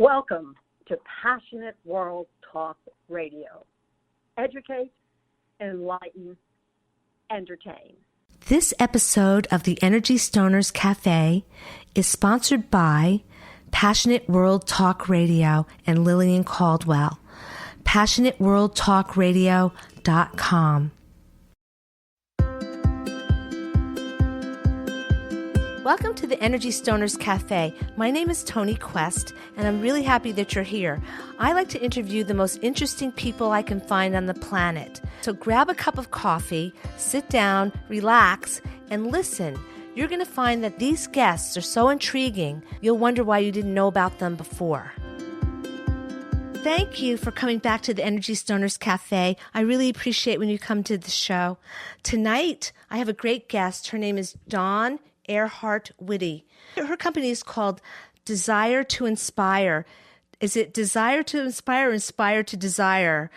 Welcome to Passionate World Talk Radio. Educate, enlighten, entertain. This episode of the Energy Stoners Cafe is sponsored by Passionate World Talk Radio and Lillian Caldwell. PassionateWorldTalkRadio.com. Welcome to the Energy Stoners Cafe. My name is Toni Quest, and I'm really happy that you're here. I like to interview the most interesting people I can find on the planet. So grab a cup of coffee, sit down, relax, and listen. You're going to find that these guests are so intriguing, you'll wonder why you didn't know about them before. Thank you for coming back to the Energy Stoners Cafe. I really appreciate when you come to the show. Tonight, I have a great guest. Her name is Dawn Airhart Witte. Her company is called Desire to Inspire. Is it Desire to Inspire or Inspire to Desire?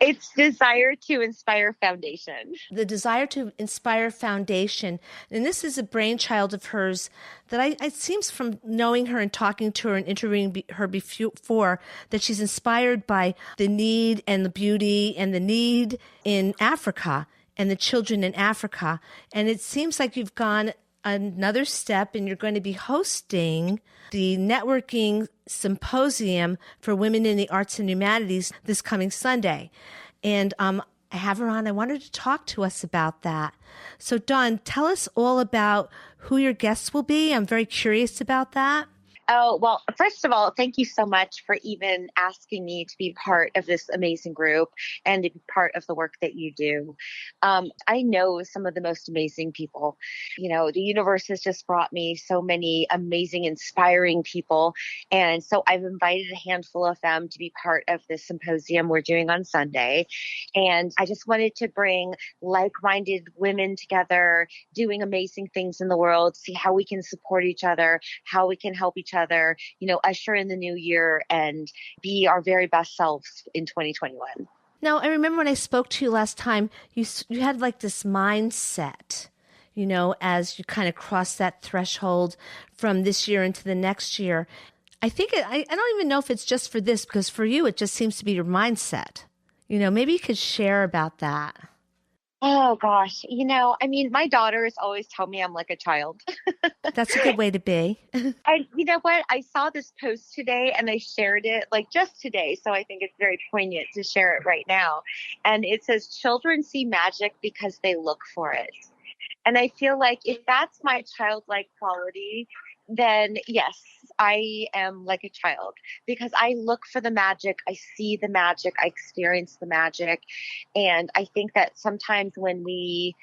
It's Desire to Inspire Foundation. The Desire to Inspire Foundation. And this is a brainchild of hers that it seems from knowing her and talking to her and interviewing her before that she's inspired by the need and the beauty and the need in Africa and the children in Africa. And it seems like you've gone another step, and you're going to be hosting the networking symposium for women in the arts and humanities this coming Sunday. And I have her on. I wanted to talk to us about that. So Dawn, tell us all about who your guests will be. I'm very curious about that. Oh, well, first of all, thank you so much for even asking me to be part of this amazing group and to be part of the work that you do. I know some of the most amazing people. You know, the universe has just brought me so many amazing, inspiring people. And so I've invited a handful of them to be part of this symposium we're doing on Sunday. And I just wanted to bring like-minded women together, doing amazing things in the world, see how we can support each other, how we can help each other, usher in the new year and be our very best selves in 2021. Now, I remember when I spoke to you last time, you had like this mindset, as you kind of cross that threshold from this year into the next year. I think I don't even know if it's just for this, because for you, it just seems to be your mindset. Maybe you could share about that. Oh, gosh. My daughters always tell me I'm like a child. That's a good way to be. And you know what? I saw this post today and I shared it just today. So I think it's very poignant to share it right now. And it says, children see magic because they look for it. And I feel like if that's my childlike quality, then yes, I am like a child because I look for the magic. I see the magic. I experience the magic. And I think that sometimes when we,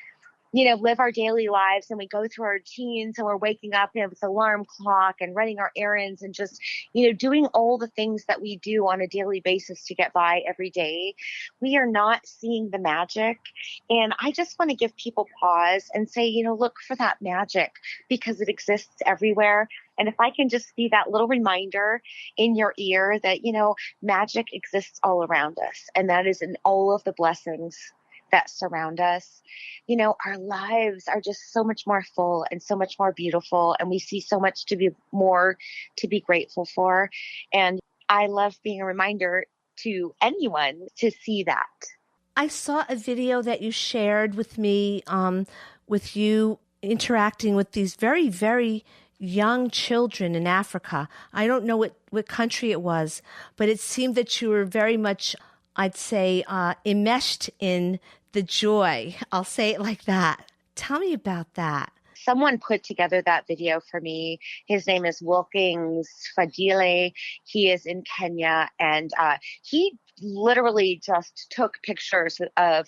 live our daily lives and we go through our routines and we're waking up with alarm clock and running our errands and just, doing all the things that we do on a daily basis to get by every day, we are not seeing the magic. And I just want to give people pause and say, look for that magic because it exists everywhere. And if I can just be that little reminder in your ear that, magic exists all around us, and that is in all of the blessings that surround us, our lives are just so much more full and so much more beautiful. And we see so much to be grateful for. And I love being a reminder to anyone to see that. I saw a video that you shared with me, with you interacting with these very, very young children in Africa. I don't know what country it was, but it seemed that you were very much, I'd say, enmeshed in the joy. I'll say it like that. Tell me about that. Someone put together that video for me. His name is Wilkins Fadile. He is in Kenya, and he literally just took pictures of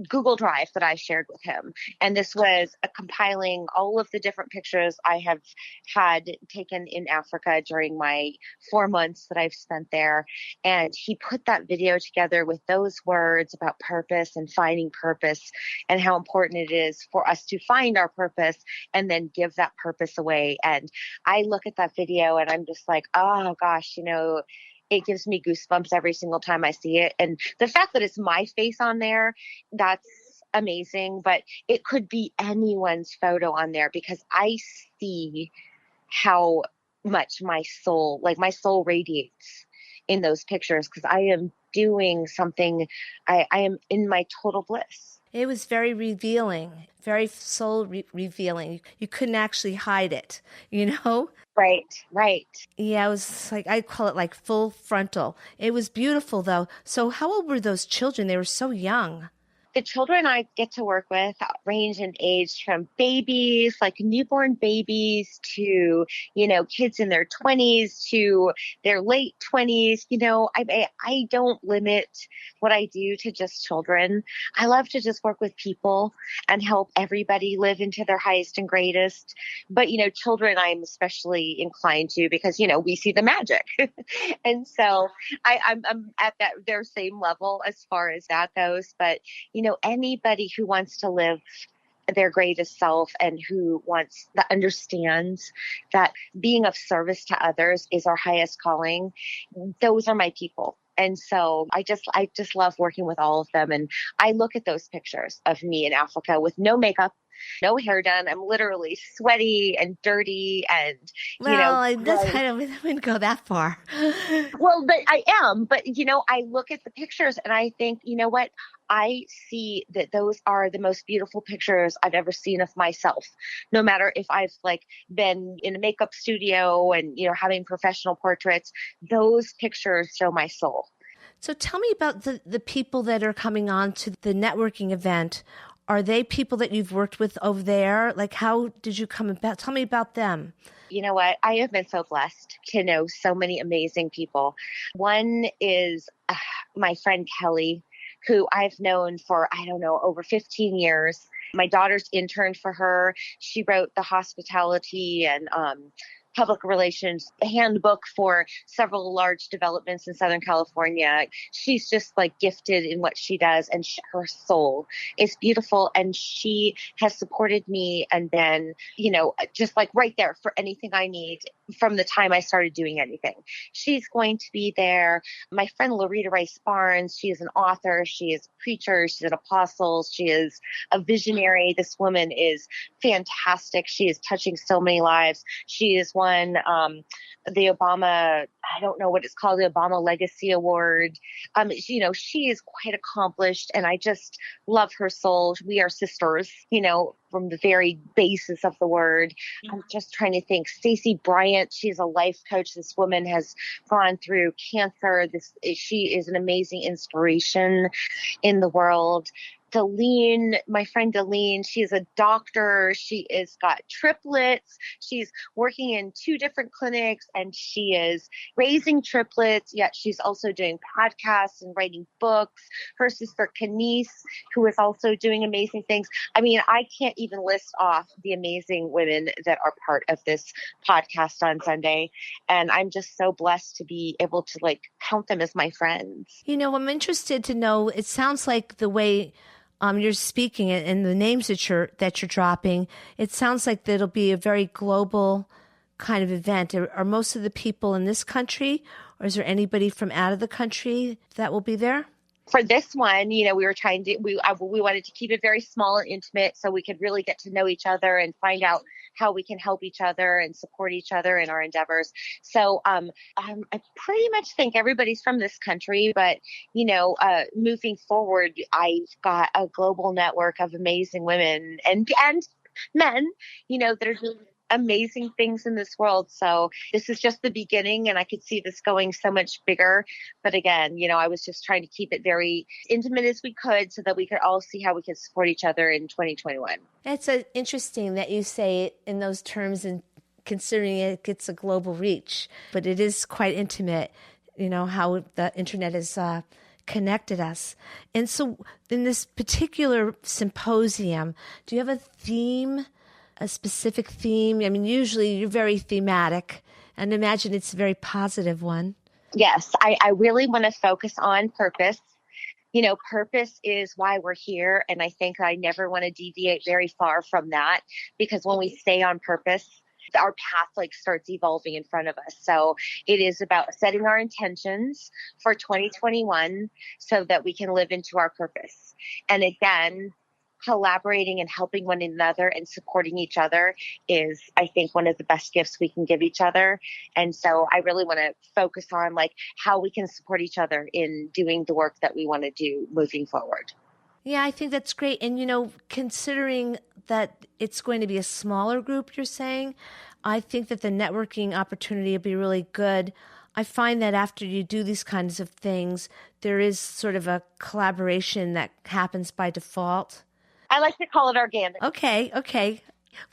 Google Drive that I shared with him. And this was compiling all of the different pictures I have had taken in Africa during my 4 months that I've spent there. And he put that video together with those words about purpose and finding purpose and how important it is for us to find our purpose and then give that purpose away. And I look at that video and I'm just like, oh gosh, it gives me goosebumps every single time I see it. And the fact that it's my face on there, that's amazing. But it could be anyone's photo on there because I see how much my soul radiates in those pictures, because I am doing something. I am in my total bliss. It was very revealing, very revealing. You couldn't actually hide it, you know? Right. Yeah, it was like, I call it like full frontal. It was beautiful though. So how old were those children? They were so young. The children I get to work with range in age from babies, like newborn babies, to, kids in their 20s to their late 20s. I don't limit what I do to just children. I love to just work with people and help everybody live into their highest and greatest. But, children I'm especially inclined to, because, we see the magic. And so I'm at their same level as far as that goes. But, anybody who wants to live their greatest self and that understands that being of service to others is our highest calling, those are my people. And so I just love working with all of them. And I look at those pictures of me in Africa with no makeup, no hair done. I'm literally sweaty and dirty and, I wouldn't go that far. Well, but I am. But, I look at the pictures and I think, you know what? I see that those are the most beautiful pictures I've ever seen of myself, no matter if I've been in a makeup studio and, having professional portraits. Those pictures show my soul. So tell me about the people that are coming on to the networking event. Are they people that you've worked with over there? Like, how did you come about? Tell me about them. You know what? I have been so blessed to know so many amazing people. One is my friend Kelly, who I've known for, over 15 years. My daughter's interned for her. She wrote the hospitality and public relations handbook for several large developments in Southern California. She's just gifted in what she does, and her soul is beautiful. And she has supported me and been, just right there for anything I need from the time I started doing anything. She's going to be there. My friend Loretta Rice Barnes, she is an author. She is a preacher. She's an apostle. She is a visionary. This woman is fantastic. She is touching so many lives. She is won the Obama, I don't know what it's called, the Obama Legacy Award. She is quite accomplished, and I just love her soul. We are sisters, from the very basis of the word. I'm just trying to think. Stacey Bryant, she's a life coach. This woman has gone through cancer. She is an amazing inspiration in the world. Deline, my friend Deline, she's a doctor. She has got triplets. She's working in 2 different clinics, and she is raising triplets, yet she's also doing podcasts and writing books. Her sister Kenise, who is also doing amazing things. I mean, I can't even list off the amazing women that are part of this podcast on Sunday. And I'm just so blessed to be able to count them as my friends. I'm interested to know, it sounds like the way you're speaking and the names that you're dropping, it sounds like that'll be a very global kind of event. Are most of the people in this country, or is there anybody from out of the country that will be there? For this one, we were trying to, we wanted to keep it very small and intimate so we could really get to know each other and find out how we can help each other and support each other in our endeavors. So I pretty much think everybody's from this country, but, moving forward, I've got a global network of amazing women and men, that are doing amazing things in this world. So this is just the beginning, and I could see this going so much bigger. But again, I was just trying to keep it very intimate as we could so that we could all see how we could support each other in 2021. That's interesting that you say it in those terms, and considering it gets a global reach, but it is quite intimate, how the internet has connected us. And so in this particular symposium, do you have a theme? A specific theme? I mean, usually you're very thematic, and imagine it's a very positive one. Yes, I really want to focus on purpose. Purpose is why we're here, and I think I never want to deviate very far from that, because when we stay on purpose, our path starts evolving in front of us. So it is about setting our intentions for 2021 so that we can live into our purpose. And again, collaborating and helping one another and supporting each other is, I think, one of the best gifts we can give each other. And so I really want to focus on like how we can support each other in doing the work that we want to do moving forward. Yeah, I think that's great. And, considering that it's going to be a smaller group, you're saying, I think that the networking opportunity will be really good. I find that after you do these kinds of things, there is sort of a collaboration that happens by default. I like to call it organic. Okay.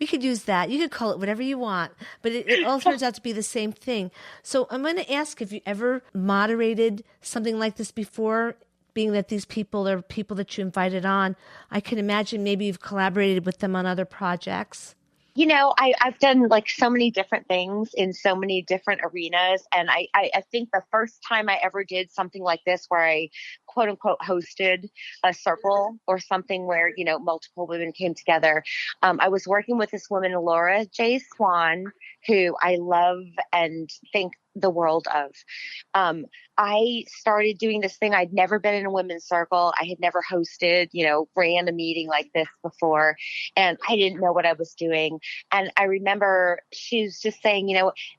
We could use that. You could call it whatever you want, but it all turns out to be the same thing. So I'm going to ask if you ever moderated something like this before, being that these people are people that you invited on. I can imagine maybe you've collaborated with them on other projects. I've done like so many different things in so many different arenas. And I think the first time I ever did something like this, where I quote unquote hosted a circle or something where, multiple women came together. I was working with this woman, Laura J. Swan, who I love and think the world of. I started doing this thing. I'd never been in a women's circle. I had never hosted, ran a meeting like this before, and I didn't know what I was doing. And I remember she was just saying,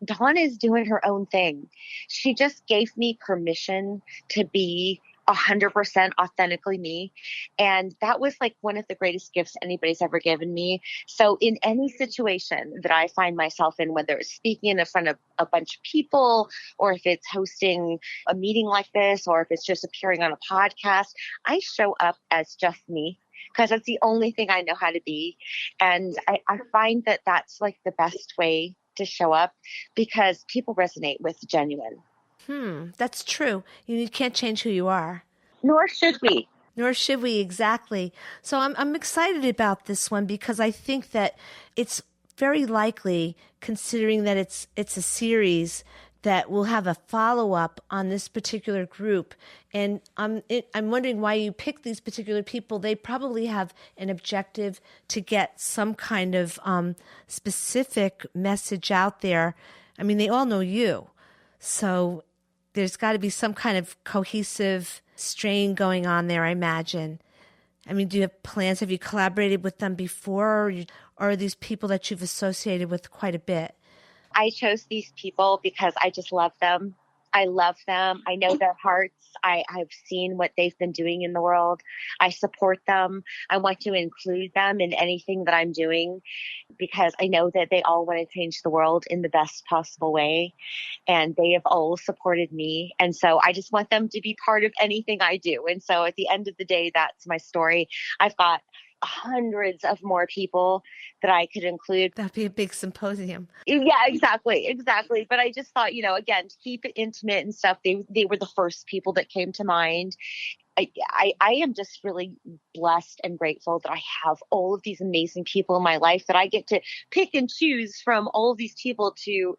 Dawn is doing her own thing. She just gave me permission to be 100% authentically me. And that was like one of the greatest gifts anybody's ever given me. So in any situation that I find myself in, whether it's speaking in front of a bunch of people, or if it's hosting a meeting like this, or if it's just appearing on a podcast, I show up as just me, because that's the only thing I know how to be. And I find that that's like the best way to show up, because people resonate with genuine. That's true. You can't change who you are. Nor should we. Nor should we, exactly. So I'm excited about this one, because I think that it's very likely, considering that it's a series, that we'll have a follow-up on this particular group. And I'm wondering why you picked these particular people. They probably have an objective to get some kind of specific message out there. I mean, they all know you. So there's got to be some kind of cohesive strain going on there, I imagine. I mean, do you have plans? Have you collaborated with them before, or are these people that you've associated with quite a bit? I chose these people because I just love them. I love them. I know their hearts. I've seen what they've been doing in the world. I support them. I want to include them in anything that I'm doing, because I know that they all want to change the world in the best possible way. And they have all supported me. And so I just want them to be part of anything I do. And so at the end of the day, that's my story. I've got hundreds of more people that I could include. That'd be a big symposium. Yeah, exactly. But I just thought, again, to keep it intimate and stuff, they were the first people that came to mind. I am just really blessed and grateful that I have all of these amazing people in my life, that I get to pick and choose from all of these people to,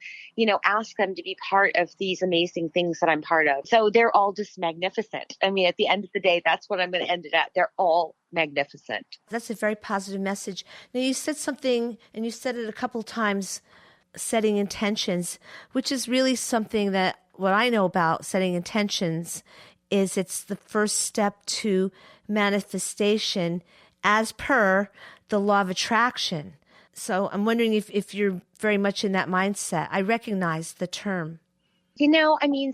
ask them to be part of these amazing things that I'm part of. So they're all just magnificent. I mean, at the end of the day, that's what I'm going to end it at. They're all magnificent. That's a very positive message. Now, you said something, and you said it a couple of times, setting intentions, which is really something that what I know about setting intentions is it's the first step to manifestation as per the law of attraction. So I'm wondering if you're very much in that mindset. I recognize the term.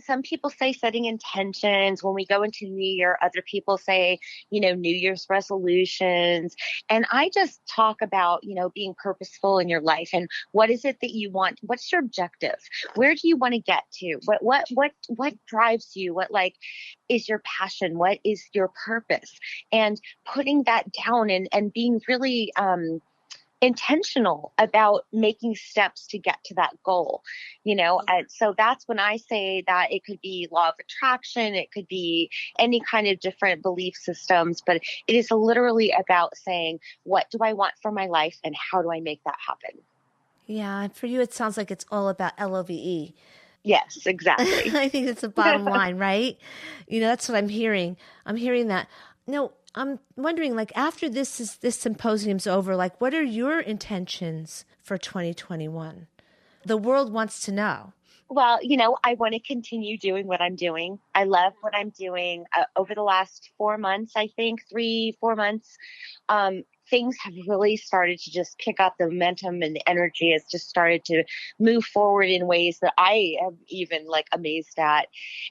Some people say setting intentions. When we go into New Year, other people say, New Year's resolutions. And I just talk about, being purposeful in your life, and what is it that you want? What's your objective? Where do you want to get to? What drives you? What is your passion? What is your purpose? And putting that down and being really, intentional about making steps to get to that goal, and so that's when I say that it could be law of attraction, it could be any kind of different belief systems, but it is literally about saying, what do I want for my life and how do I make that happen? Yeah, and for you, it sounds like it's all about LOVE. Yes, exactly. I think that's the bottom line, right? That's what I'm hearing. I'm hearing that. No, I'm wondering, after this symposium's over, what are your intentions for 2021? The world wants to know. Well, I want to continue doing what I'm doing. I love what I'm doing. Over the last 4 months, I think 3, 4 months, things have really started to just pick up. The momentum and the energy has just started to move forward in ways that I am even like amazed at.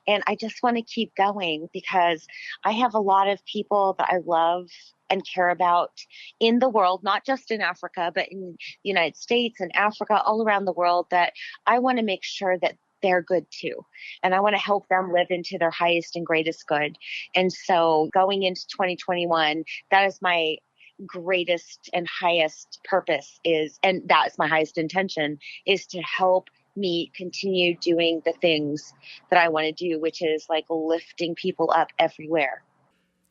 And I just want to keep going because I have a lot of people that I love and care about in the world, not just in Africa, but in the United States and Africa, all around the world, that I want to make sure that they're good too. And I want to help them live into their highest and greatest good. And so going into 2021, that is my greatest and highest purpose and that is my highest intention, is to help me continue doing the things that I want to do, which is like lifting people up everywhere.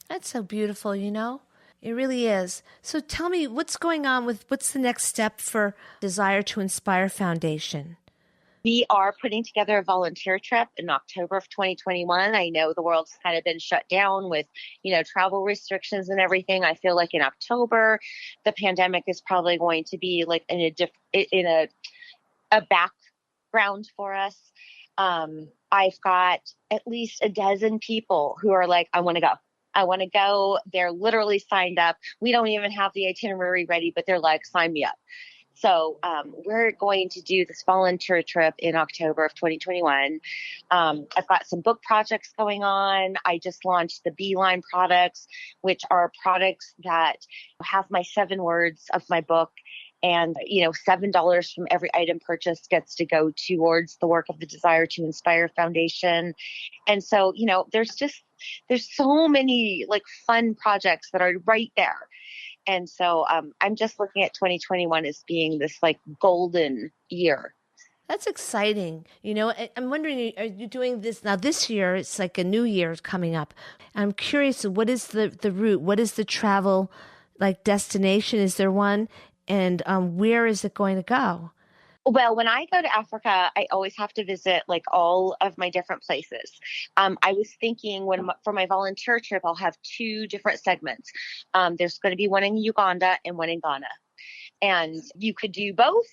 That's so beautiful, It really is. So tell me, what's going on what's the next step for Desire to Inspire Foundation? We are putting together a volunteer trip in October of 2021. I know the world's kind of been shut down with, travel restrictions and everything. I feel like in October, the pandemic is probably going to be like in a background for us. I've got at least a dozen people who are like, I want to go. I want to go. They're literally signed up. We don't even have the itinerary ready, but they're like, sign me up. So we're going to do this volunteer trip in October of 2021. I've got some book projects going on. I just launched the Beeline products, which are products that have my 7 words of my book. And, $7 from every item purchased gets to go towards the work of the Desire to Inspire Foundation. And so, there's so many like fun projects that are right there. And so I'm just looking at 2021 as being this like golden year. That's exciting. I'm wondering, are you doing this now this year? It's like a new year coming up. I'm curious, what is the route? What is the travel like destination? Is there one? And where is it going to go? Well, when I go to Africa, I always have to visit like all of my different places. I was thinking for my volunteer trip, I'll have 2 different segments. There's going to be one in Uganda and one in Ghana. And you could do both.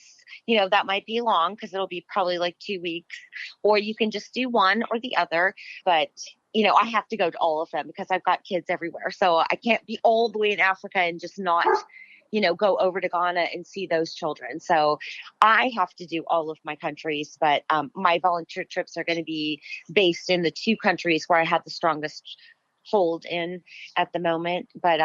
That might be long because it'll be probably like 2 weeks, or you can just do one or the other. But I have to go to all of them because I've got kids everywhere. So I can't be all the way in Africa and just not go over to Ghana and see those children. So I have to do all of my countries, but my volunteer trips are going to be based in the 2 countries where I have the strongest hold in at the moment. But,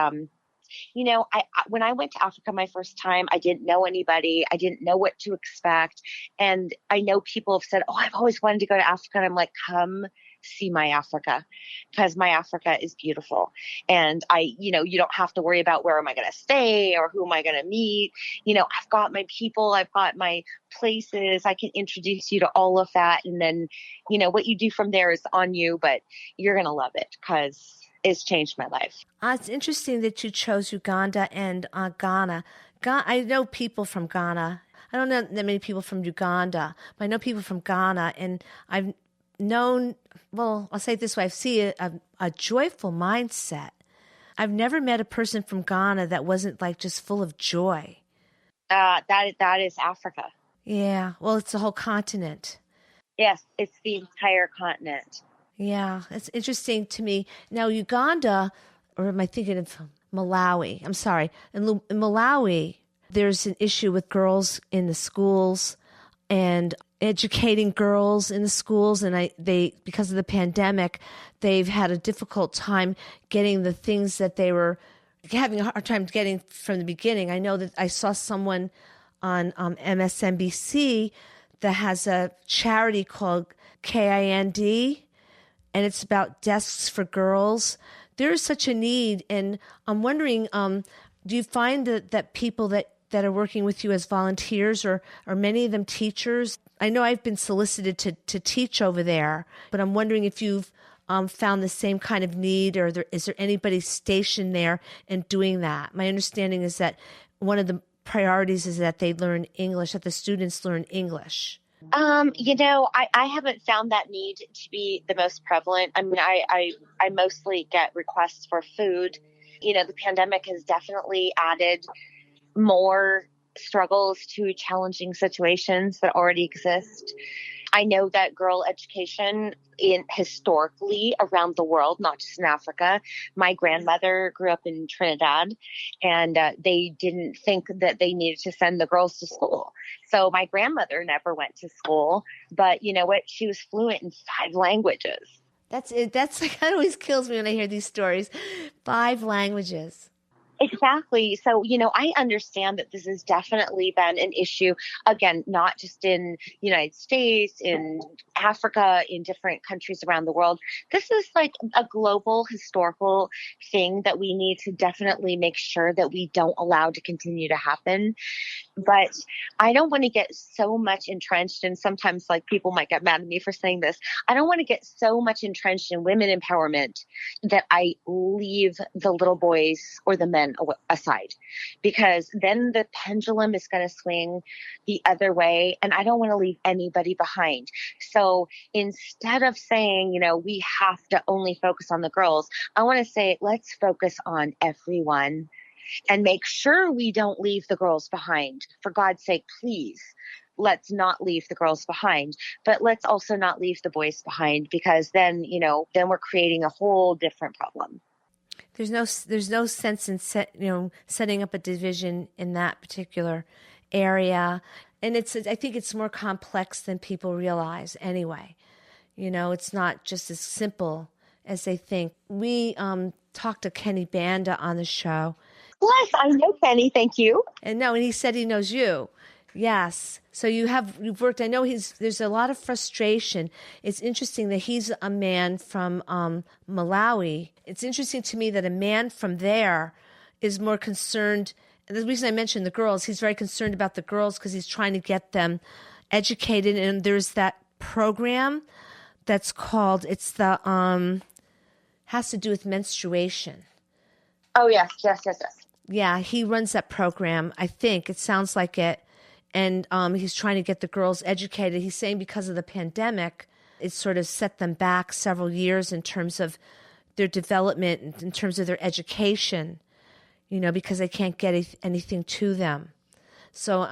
when I went to Africa my first time, I didn't know anybody. I didn't know what to expect. And I know people have said, oh, I've always wanted to go to Africa. And I'm like, come see my Africa, because my Africa is beautiful. And you don't have to worry about where am I going to stay or who am I going to meet. I've got my people, I've got my places. I can introduce you to all of that. And then, what you do from there is on you, but you're going to love it because it's changed my life. It's interesting that you chose Uganda and Ghana. I know people from Ghana. I don't know that many people from Uganda, but I know people from Ghana, and I've known, well, I'll say it this way, I see a joyful mindset. I've never met a person from Ghana that wasn't like just full of joy. That is Africa. Yeah, well, it's the whole continent. Yes, it's the entire continent. Yeah, it's interesting to me. Now, Uganda, or am I thinking of Malawi? I'm sorry. In Malawi, there's an issue with girls in the schools and educating girls in the schools, and they because of the pandemic, they've had a difficult time getting the things that they were having a hard time getting from the beginning. I know that I saw someone on MSNBC that has a charity called KIND, and it's about desks for girls. There is such a need, and I'm wondering, do you find that people that are working with you as volunteers, or are many of them teachers? I know I've been solicited to teach over there, but I'm wondering if you've found the same kind of need, or is there anybody stationed there and doing that? My understanding is that one of the priorities is that they learn English, that the students learn English. I haven't found that need to be the most prevalent. I mean, I mostly get requests for food. The pandemic has definitely added more struggles to challenging situations that already exist. I know that girl education historically around the world, not just in Africa. My grandmother grew up in Trinidad, and they didn't think that they needed to send the girls to school. So my grandmother never went to school, but you know what? She was fluent in 5 languages. That's it. That's like, that always kills me when I hear these stories. 5 languages. Exactly. So, I understand that this has definitely been an issue, again, not just in the United States, in Africa, in different countries around the world. This is like a global historical thing that we need to definitely make sure that we don't allow to continue to happen. But I don't want to get so much entrenched, and sometimes like people might get mad at me for saying this. I don't want to get so much entrenched in women empowerment that I leave the little boys or the men aside, because then the pendulum is going to swing the other way, and I don't want to leave anybody behind. So instead of saying, we have to only focus on the girls, I want to say, let's focus on everyone. And make sure we don't leave the girls behind. For God's sake, please, let's not leave the girls behind. But let's also not leave the boys behind, because then we're creating a whole different problem. There's no sense in setting up a division in that particular area, and I think it's more complex than people realize. Anyway, it's not just as simple as they think. We talked to Kenny Banda on the show. Yes, I know Kenny. Thank you. And he said he knows you. Yes. So you've worked. I know there's a lot of frustration. It's interesting that he's a man from Malawi. It's interesting to me that a man from there is more concerned. And the reason I mentioned the girls, he's very concerned about the girls because he's trying to get them educated. And there's that program that's called, has to do with menstruation. Oh, yes. Yeah, he runs that program, I think. It sounds like it. And he's trying to get the girls educated. He's saying because of the pandemic, it sort of set them back several years in terms of their development, in terms of their education, because they can't get anything to them. So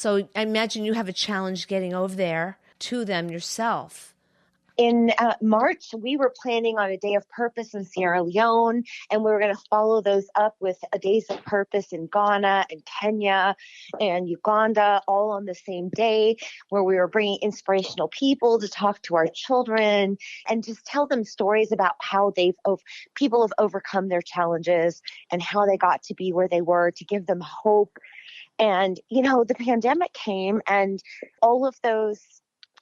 I imagine you have a challenge getting over there to them yourself. In March, we were planning on a Day of Purpose in Sierra Leone, and we were going to follow those up with a Days of Purpose in Ghana and Kenya and Uganda, all on the same day, where we were bringing inspirational people to talk to our children and just tell them stories about how people have overcome their challenges and how they got to be where they were, to give them hope. And, the pandemic came, and all of those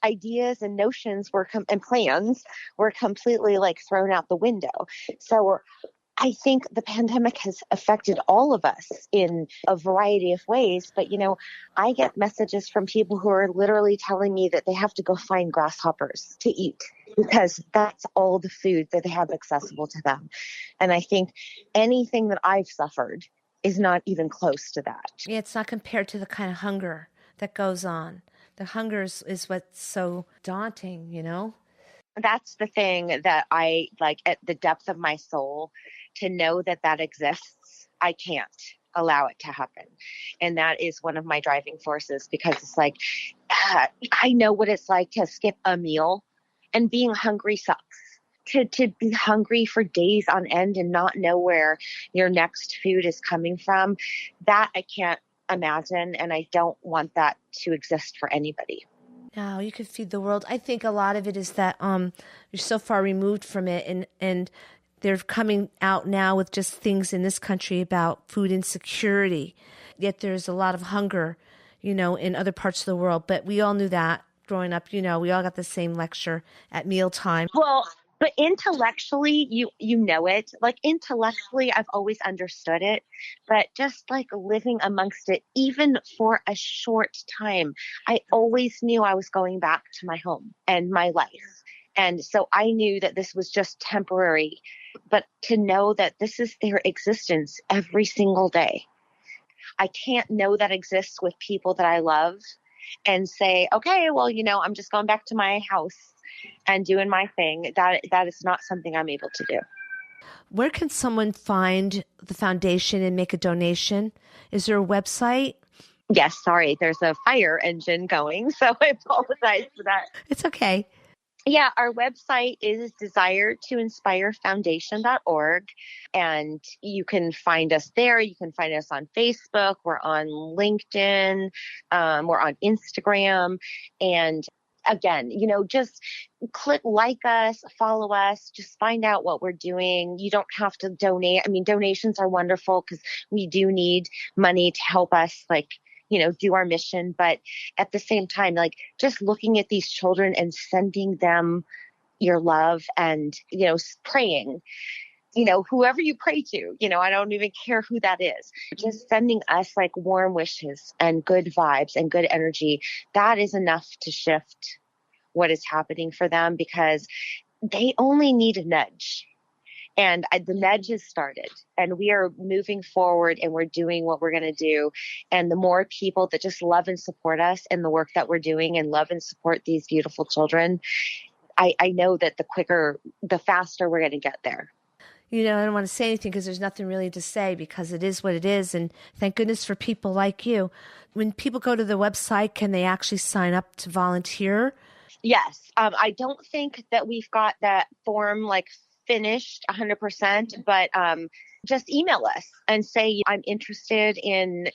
ideas and notions and plans were completely thrown out the window. So I think the pandemic has affected all of us in a variety of ways. But, I get messages from people who are literally telling me that they have to go find grasshoppers to eat because that's all the food that they have accessible to them. And I think anything that I've suffered is not even close to that. Yeah, it's not compared to the kind of hunger that goes on. The hunger is what's so daunting, That's the thing that I like at the depth of my soul, to know that exists. I can't allow it to happen. And that is one of my driving forces, because it's I know what it's like to skip a meal, and being hungry sucks. To be hungry for days on end and not know where your next food is coming from, that I can't imagine, and I don't want that to exist for anybody. No, you could feed the world. I think a lot of it is that you're so far removed from it, and they're coming out now with just things in this country about food insecurity. Yet there's a lot of hunger, in other parts of the world. But we all knew that growing up. We all got the same lecture at mealtime. Well, but intellectually, you know it. Intellectually, I've always understood it. But just living amongst it, even for a short time, I always knew I was going back to my home and my life. And so I knew that this was just temporary. But to know that this is their existence every single day. I can't know that exists with people that I love and say, okay, well, I'm just going back to my house and doing my thing. That is not something I'm able to do. Where can someone find the foundation and make a donation? Is there a website? Yes, sorry, there's a fire engine going, so I apologize for that. It's okay. Yeah, our website is desirettoinspirefoundation.org, and you can find us there. You can find us on Facebook. We're on LinkedIn. We're on Instagram. And again, just click like us, follow us, just find out what we're doing. You don't have to donate. I mean, donations are wonderful because we do need money to help us, do our mission. But at the same time, just looking at these children and sending them your love and, praying, whoever you pray to, I don't even care who that is, just sending us warm wishes and good vibes and good energy. That is enough to shift what is happening for them, because they only need a nudge. And the nudge has started, and we are moving forward, and we're doing what we're going to do. And the more people that just love and support us and the work that we're doing and love and support these beautiful children, I know that the faster we're going to get there. I don't want to say anything because there's nothing really to say, because it is what it is. And thank goodness for people like you. When people go to the website, can they actually sign up to volunteer? Yes. I don't think that we've got that form finished 100%, but just email us and say, I'm interested in,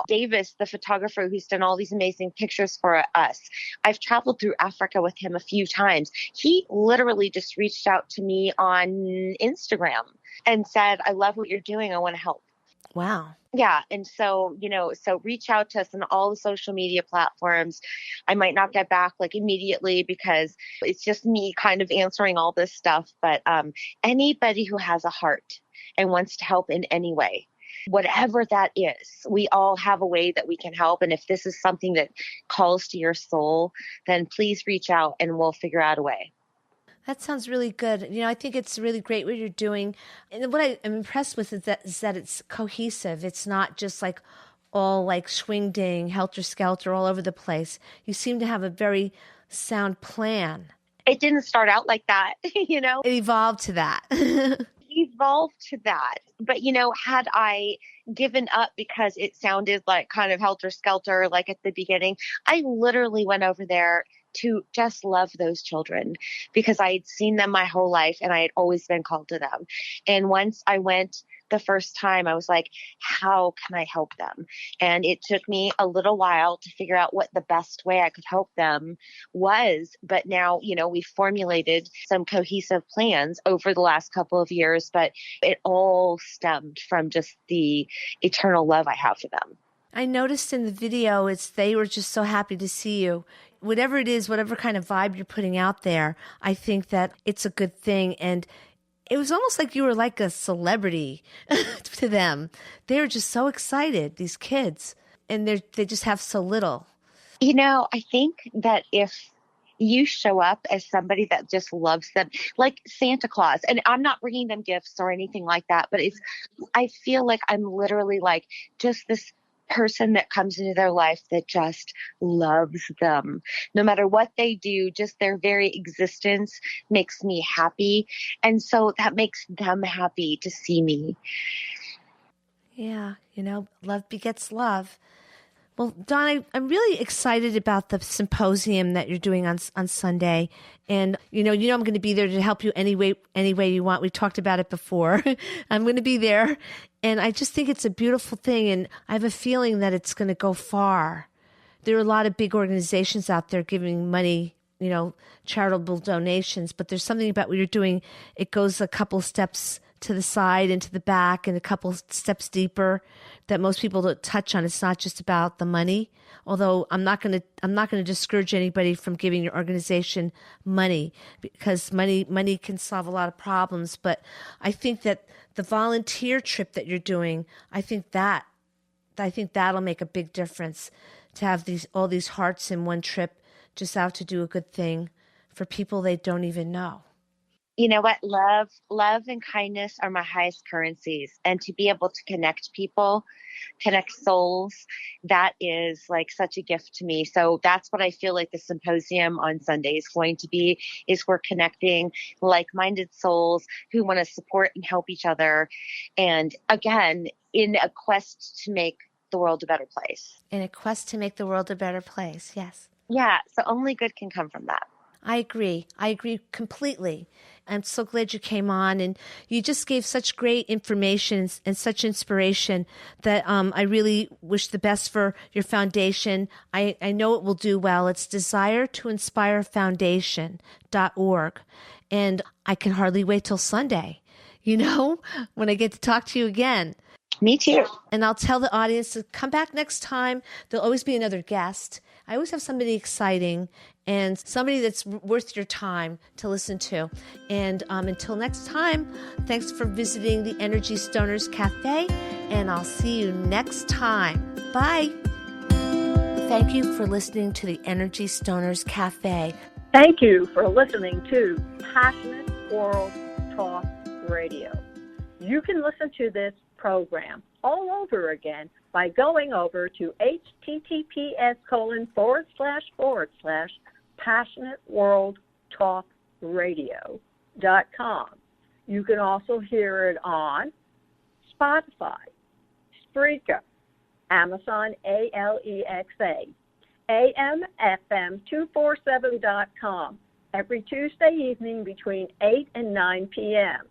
Davis, the photographer who's done all these amazing pictures for us. I've traveled through Africa with him a few times. He literally just reached out to me on Instagram and said, I love what you're doing. I want to help. Wow. Yeah. And so, so reach out to us on all the social media platforms. I might not get back immediately because it's just me kind of answering all this stuff. But anybody who has a heart and wants to help in any way, whatever that is, we all have a way that we can help. And if this is something that calls to your soul, then please reach out and we'll figure out a way. That sounds really good. I think it's really great what you're doing. And what I'm impressed with is that it's cohesive. It's not just all swing-ding, helter-skelter all over the place. You seem to have a very sound plan. It didn't start out like that, It evolved to that. But, had I given up because it sounded like kind of helter-skelter, at the beginning, I literally went over there to just love those children because I had seen them my whole life and I had always been called to them. And once I went the first time, I was like, how can I help them? And it took me a little while to figure out what the best way I could help them was. But now, we've formulated some cohesive plans over the last couple of years, but it all stemmed from just the eternal love I have for them. I noticed in the video, they were just so happy to see you. Whatever it is, whatever kind of vibe you're putting out there, I think that it's a good thing. And it was almost like you were like a celebrity to them. They were just so excited, these kids, and they just have so little. I think that if you show up as somebody that just loves them, like Santa Claus, and I'm not bringing them gifts or anything like that, but I feel like I'm literally just this person that comes into their life that just loves them. No matter what they do, just their very existence makes me happy. And so that makes them happy to see me. Yeah, love begets love. Well, Dawn, I'm really excited about the symposium that you're doing on Sunday. And, I'm going to be there to help you any way you want. We talked about it before. I'm going to be there. And I just think it's a beautiful thing. And I have a feeling that it's going to go far. There are a lot of big organizations out there giving money, charitable donations. But there's something about what you're doing. It goes a couple steps to the side and to the back and a couple steps deeper that most people don't touch on. It's not just about the money, although I'm not going to discourage anybody from giving your organization money, because money can solve a lot of problems. But I think that the volunteer trip that you're doing, I think that'll make a big difference, to have all these hearts in one trip just out to do a good thing for people they don't even know. You know what? Love and kindness are my highest currencies. And to be able to connect people, connect souls, that is such a gift to me. So that's what I feel like the symposium on Sunday is going to be, is we're connecting like-minded souls who want to support and help each other. And again, in a quest to make the world a better place. In a quest to make the world a better place. Yes. Yeah, so only good can come from that. I agree. I agree completely. I'm so glad you came on, and you just gave such great information and such inspiration that I really wish the best for your foundation. I know it will do well. It's DesireToInspireFoundation.org. And I can hardly wait till Sunday, when I get to talk to you again. Me too. And I'll tell the audience to come back next time. There'll always be another guest. I always have somebody exciting and somebody that's worth your time to listen to. And until next time, thanks for visiting the Energy Stoners Cafe, and I'll see you next time. Bye. Thank you for listening to the Energy Stoners Cafe. Thank you for listening to Passionate World Talk Radio. You can listen to this program all over again by going over to https://passionateworldtalkradio.com. You can also hear it on Spotify, Spreaker, Amazon Alexa, AMFM247.com every Tuesday evening between 8 and 9 p.m.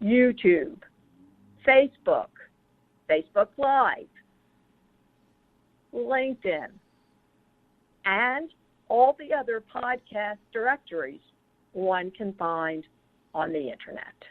YouTube, Facebook Live, LinkedIn, and all the other podcast directories one can find on the Internet.